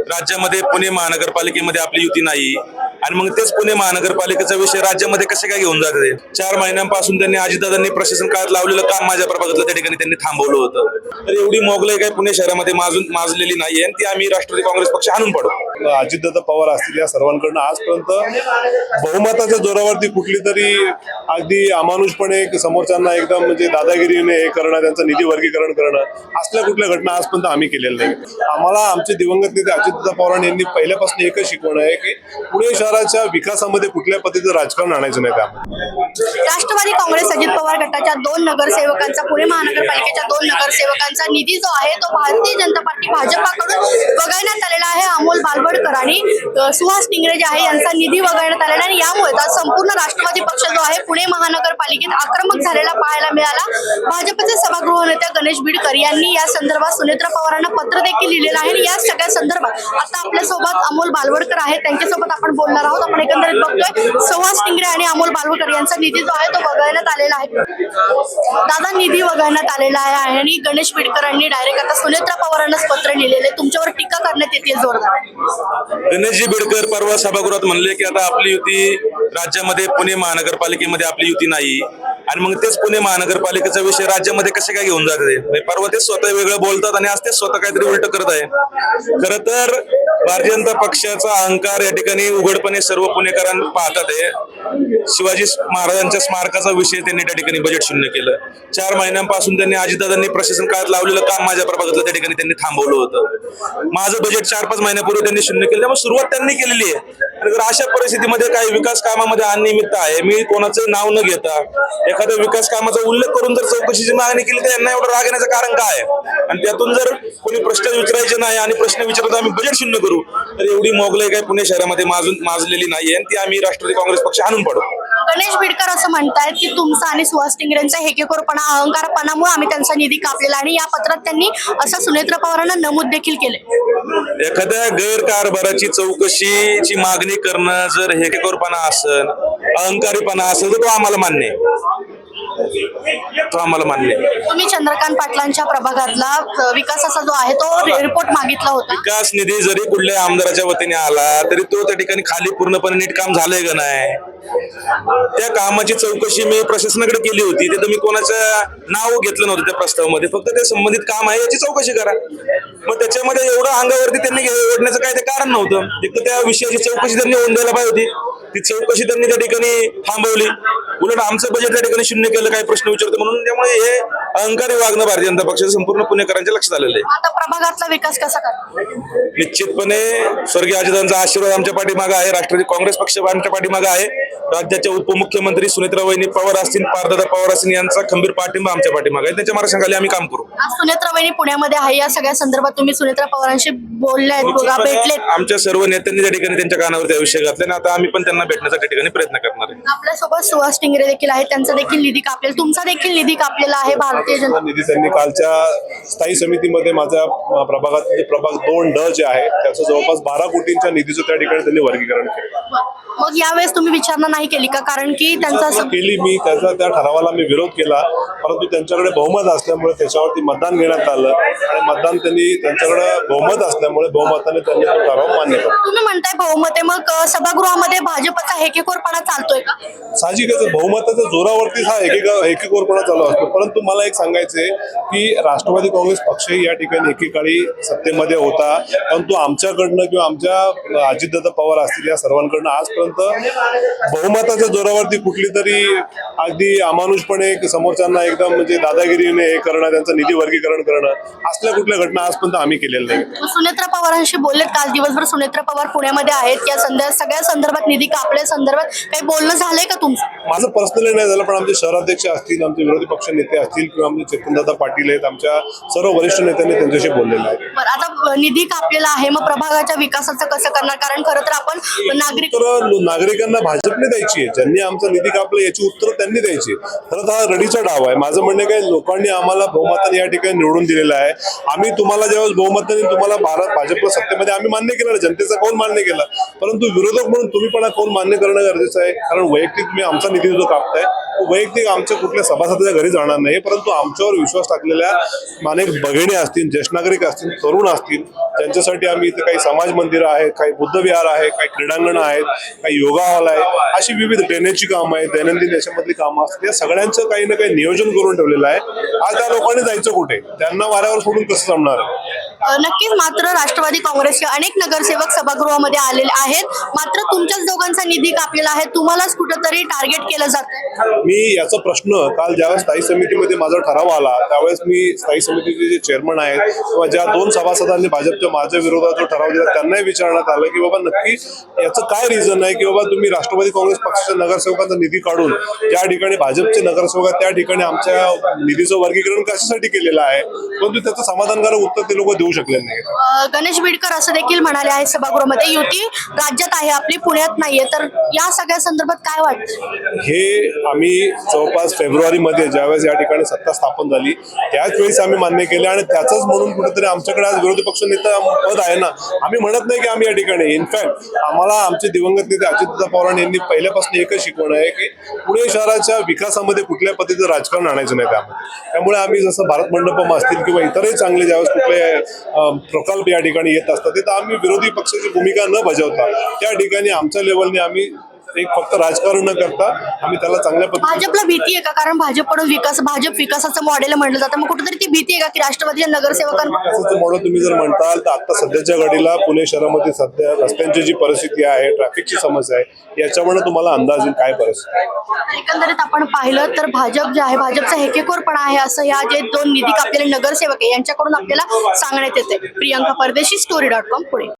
राज्यामध्ये पुणे महानगरपालिकेमध्ये आपली युती नाही आणि मग तेच पुणे महानगरपालिकेचा विषय राज्यामध्ये कसे काय घेऊन जाते? 4 महिन्यांपासून त्यांनी अजितदादांनी प्रशासन काळात लावलेलं काम माझ्या प्रभागातलं त्या ठिकाणी त्यांनी थांबवलं होतं. तर एवढी मोगलाई काही पुणे शहरामध्ये माजलेली नाहीये आणि ती आम्ही राष्ट्रवादी काँग्रेस पक्ष आणून पडू. अजितदादा पवार असतील या सर्वांकडनं आजपर्यंत बहुमताच्या जोरावरती कुठली तरी अगदी अमानुषपणे समोरच्यांना एकदम म्हणजे दादागिरीने हे करणं, त्यांचं निधी वर्गीकरण करणं असल्या कुठल्या घटना आजपर्यंत आम्ही केलेल्या नाही. आम्हाला आमचे दिवंगत नेते अजितदादा पवार यांनी पहिल्यापासून एकच शिकवण आहे की पुणे शहराच्या विकासामध्ये कुठल्या पद्धतीचं राजकारण आणायचं नाही. त्यामध्ये राष्ट्रवादी काँग्रेस अजित पवार गटाच्या 2 नगरसेवकांचा, पुणे महानगरपालिकेच्या 2 नगरसेवकांचा निधी जो आहे तो भारतीय जनता पार्टी भाजपाकडून वगळण्यात आलेला आहे. अमोल बालवडकर आणि सुहास टिंगरे जे आहे यांचा निधी वगळण्यात आलेला आहे आणि यामुळे संपूर्ण राष्ट्रवादी पक्ष जो आहे पुणे महानगरपालिकेत आक्रमक झालेला पाहायला मिळाला. भाजपचे सभागृह नेते गणेश बिडकर यांनी या संदर्भात सुनेत्रा पवारांना पत्र देखील लिहिलेलं आहे आणि या सगळ्या संदर्भात आता आपल्यासोबत अमोल बालवडकर आहेत, त्यांच्यासोबत आपण बोलणार आहोत. आपण एकंदरीत बघतोय सुहास टिंगरे आणि अमोल बालवडकर यांचा निधी जो आहे तो वगळण्यात आलेला आहे. दादा, निधी वगळण्यात आलेला आहे आणि गणेश बिडकरांनी डायरेक्ट आता सुनेत्रा पवारांनाच पत्र लिहिलेले, तुमच्यावर टीका करण्यात येते जोरदार. गणेशजी बिडकर परवा सभागृहात म्हणले की आता आपली युती राज्यामध्ये पुणे महानगरपालिकेमध्ये आपली युती नाही आणि मग तेच पुणे महानगरपालिकेचा विषय राज्यामध्ये कसे काय घेऊन जाते? परवा ते स्वतः वेगळं बोलतात आणि आज ते स्वतः काहीतरी उलट करत आहे. खरं तर भारतीय जनता पक्षाचा अहंकार या ठिकाणी उघडपणे सर्व पुणेकरांना पाहतात आहे. शिवाजी महाराजांच्या स्मारकाचा विषय त्यांनी त्या ठिकाणी बजेट शून्य केलं. 4 महिन्यांपासून त्यांनी अजितदादांनी प्रशासन काळात लावलेलं काम माझ्या प्रभागातलं त्या ठिकाणी त्यांनी थांबवलं होतं. माझं बजेट 4-5 महिन्यापूर्वी त्यांनी शून्य केलं, त्यामुळे सुरुवात त्यांनी केलेली आहे. आणि जर अशा परिस्थितीमध्ये काही विकास कामामध्ये अनियमितता आहे, मी कोणाचं नाव न घेता एखाद्या विकास कामाचा उल्लेख करून जर चौकशीची मागणी केली तर यांना एवढं राग येण्याचं कारण काय आहे? आणि त्यातून जर कोणी प्रश्न विचारायचे नाही आणि प्रश्न विचारतो आम्ही बजेट शून्य करू, तर एवढी मोगलाई काही पुणे शहरामध्ये माजलेली नाहीये आणि ती आम्ही राष्ट्रवादी काँग्रेस पक्ष आणून पडू. गणेश बिडकर असं म्हणतायत की तुमचा आणि सुहास टिंगरेंचा हेकेखोरपणा, अहंकारपणामुळे आम्ही त्यांचा निधी कापलेला आणि या पत्रात त्यांनी असं सुनेत्रा पवारांना नमूद देखील केले. एखाद्या गैरकारभाराची चौकशीची मागणी करणं जर हेकेखोरपणा असेल, अहंकारीपणा असेल तर तो आम्हाला मान्य आहे. तुम्ही चंद्रकांत पाटलांच्या प्रभागातला विकासाचा जो आहे तो रिपोर्ट मागितला होता. विकास निधी जरी कुठल्या आमदाराच्या वतीने आला तरी तो त्या ठिकाणी खाली पूर्णपणे नीट काम झालंय का नाही, त्या कामाची चौकशी मी प्रशासनाकडे केली होती. तिथं मी कोणाचं नाव घेतलं नव्हतं त्या प्रस्तावामध्ये, फक्त ते संबंधित काम आहे याची चौकशी करा. मग त्याच्यामध्ये एवढं अंगावरती त्यांनी ओढण्याचं काय ते कारण नव्हतं. एक तर त्या विषयाची चौकशी त्यांनी होऊन द्यायला पाहिजे होती, ती चौकशी त्यांनी त्या ठिकाणी थांबवली. उलट आमचं बजेट त्या ठिकाणी शून्य केलं, काही प्रश्न विचारतो म्हणून. त्यामुळे हे अहंकारी वागणं भारतीय जनता पक्षाचं संपूर्ण पुणेकरांच्या लक्षात आलेलं आहे. आता प्रभागातला विकास कसा करणार? निश्चितपणे स्वर्गीय अजितदादांचा आशीर्वाद आमच्या पाठीमागे आहे, राष्ट्रवादी काँग्रेस पक्ष आमच्या पाठीमागे आहे. राज्याच्या उपमुख्यमंत्री सुनेत्राबाई पवार असतील, पारदादा पवार असतील यांचा खंबीर पाठिंबा आमच्या पाठीमागे आहे. त्यांच्या मार्गदर्शनाखाली आम्ही काम करू. आज सुनेत्राबाई पुण्यामध्ये आहे, या सगळ्या संदर्भात तुम्ही सुनेत्रा पवारांशी बोललेत, भेटलेत? आमच्या सर्व नेत्यांनी त्या ठिकाणी त्यांच्या कानावर त्या विषय घातले आणि आता आम्ही पण त्यांना भेटण्याचा त्या ठिकाणी प्रयत्न करणार आहे. आपल्यासोबत सुहास टिंगरे देखील आहे, त्यांचा देखील निधी कापलेला, तुमचा देखील निधी कापलेला आहे. भारतीय जनता निधी त्यांनी कालच्या स्थायी समितीमध्ये माझ्या प्रभागात प्रभाग 2D जे आहे त्याचं जवळपास 12 कोटींच्या निधीचं त्या ठिकाणी त्यांनी वर्गीकरण केलं. मग यावेळेस तुम्ही विचारणा नाही केली का? कारण की त्यांचा केली, मी त्या ठरावाला मी विरोध केला, परंतु त्यांच्याकडे बहुमत असल्यामुळे त्याच्यावरती मतदान घेण्यात आलं आणि मतदान त्यांनी त्यांच्याकडे बहुमत असल्यामुळे बहुमताने त्यांनी तो ठराव मान्य केला. तुम्ही म्हणताय बहुमत आहे, मग सभागृहामध्ये भाजपचा हेकेखोरपणा चालतोय का? साहजिकच बहुमताच्या जोरावरतीच हा एकेकोरपणा चालू असतो. परंतु मला एक सांगायचंय की राष्ट्रवादी काँग्रेस पक्षही या ठिकाणी एकेकाळी सत्तेमध्ये होता, परंतु आमच्याकडनं किंवा आमच्या अजितदादा पवार असतील या सर्वांकडनं आजपर्यंत बहुमताच्या जोरावरती कुठली तरी अगदी अमानुषपणे समोरच्यांना एकदम म्हणजे दादागिरीने हे करणं, त्यांचं निधी वर्गीकरण करणं असल्या कुठल्या घटना आजपर्यंत आम्ही केलेल्या नाही. सुनेत्रा पवारांशी बोललेत काल दिवसभर? सुनेत्रा पवार पुण्यामध्ये आहेत, या सगळ्या संदर्भात, निधी कापल्या संदर्भात काही बोलणं झालंय का तुमचं? माझं पर्सनली नाही झालं, पण आमचे शहराध्यक्ष असतील, आमचे विरोधी पक्ष नेते असतील किंवा आमचे चेतनदादा पाटील आहेत, आमच्या सर्व वरिष्ठ नेत्यांनी त्यांच्याशी बोललेलं आहे. आता निधी कापलेला आहे, मग प्रभागाच्या विकासाचं कसं करणार? कारण खरं तर आपण नागरिकांना भाजपने द्यायची आहे, ज्यांनी आमचा निधी कापला याची उत्तर त्यांनी द्यायची. खरं तर हा रडीचा डाव आहे. माझं म्हणणं काय, लोकांनी आम्हाला बहुमताने या ठिकाणी निवडून दिलेलं आहे. आम्ही तुम्हाला ज्यावेळेस बहुमताने तुम्हाला भाजपला सत्तेमध्ये आम्ही मान्य केलं, जनतेचा कौल मान्य केला, परंतु विरोधक म्हणून तुम्ही पण हा कौल मान्य करणं गरजेचं आहे. कारण वैयक्तिक तुम्ही आमचा निधी जो कापताय वैयक्तिक आमच्या कुठल्या सभासदाच्या घरी जाणार नाही, परंतु आमच्यावर विश्वास टाकलेल्या अनेक भगिनी असतील, ज्येष्ठ नागरिक असतील, तरुण असतील, ज्यांच्यासाठी आम्ही इथे काही समाज मंदिरं आहेत, काही बुद्धविहार आहे, काही क्रीडांगणं आहेत, काही योगा हॉल आहे, अशी विविध ड्रेनेजची कामं आहेत, दैनंदिन याच्यामधली कामं असतात, या सगळ्यांचं काही ना काही नियोजन करून ठेवलेलं आहे. आज त्या लोकांनी जायचं कुठे? त्यांना वाऱ्यावर सोडून कसं जमणार? नक्कीच. मात्र राष्ट्रवादी काँग्रेसचे अनेक नगरसेवक सभागृहामध्ये आलेले आहेत, मात्र तुमच्याच दोघांचा निधी कापलेला आहे, तुम्हालाच कुठंतरी टार्गेट केलं जातं. मी याचा प्रश्न काल ज्यावेळेस स्थायी समितीमध्ये माझा ठराव आला त्यावेळेस मी स्थायी समितीचे जे चेअरमन आहेत किंवा ज्या 2 सभासदांनी भाजपच्या माझ्या विरोधात जो ठराव दिला त्यांनाही विचारण्यात आलं की बाबा नक्की याचं काय रिझन आहे की बाबा तुम्ही राष्ट्रवादी काँग्रेस पक्षाच्या नगरसेवकांचा निधी काढून ज्या ठिकाणी भाजपचे नगरसेवक आहेत त्या ठिकाणी आमच्या निधीचं वर्गीकरण कशासाठी केलेलं आहे, परंतु त्याचं समाधानकारक उत्तर ते लोक देऊ शकले नाही. गणेश बिडकर असं देखील म्हणाले आहेत सभागृहामध्ये, युती राज्यात आहे, आपली पुण्यात नाहीये, तर या सगळ्या संदर्भात काय वाटतं? हे आम्ही जवळपास फेब्रुवारीमध्ये ज्यावेळेस या ठिकाणी सत्ता स्थापन झाली त्याच वेळेस आम्ही मान्य केले आणि त्याचंच म्हणून कुठेतरी आमच्याकडे आज विरोधी पक्ष नेता पद आहे ना. आम्ही म्हणत नाही की आम्ही या ठिकाणी, इनफॅक्ट आम्हाला आमचे दिवंगत नेते अजितदादा पवार यांनी पहिल्यापासून एकच शिकवण आहे की पुणे शहराच्या विकासामध्ये कुठल्या पद्धतीचं राजकारण आणायचं नाही. त्यामुळे आम्ही जसं भारत मंडपम असतील किंवा इतरही चांगले ज्यावेळेस कुठले प्रकल्प या ठिकाणी येत असतात तिथं आम्ही विरोधी पक्षाची भूमिका न बजावता त्या ठिकाणी आमच्या लेवलने आम्ही एक फक्त राजकारण न करता आम्ही त्याला चांगल्या पद्धतीने. भाजपला भीती आहे का? कारण भाजपकडून भाजप विकासाचं मॉडेल म्हणलं जातं, मग कुठेतरी ती भीती आहे का की राष्ट्रवादीच्या नगरसेवकांना? विकासाचं मॉडेल तुम्ही जर म्हणताल तर आता सध्याच्या घडीला पुणे शहरामध्ये सध्या रस्त्यांची जी परिस्थिती आहे, ट्रॅफिकची समस्या आहे, याच्यामुळे तुम्हाला अंदाज येईल काय परिस्थिती आहे. एकंदरीत आपण पाहिलं तर भाजप जे आहे, भाजपचा हेकेखोरपणा आहे असं ह्या जे 2 निधी कापलेले नगरसेवक आहे यांच्याकडून आपल्याला सांगण्यात येते. प्रियंका परदेशी, story.com, पुणे.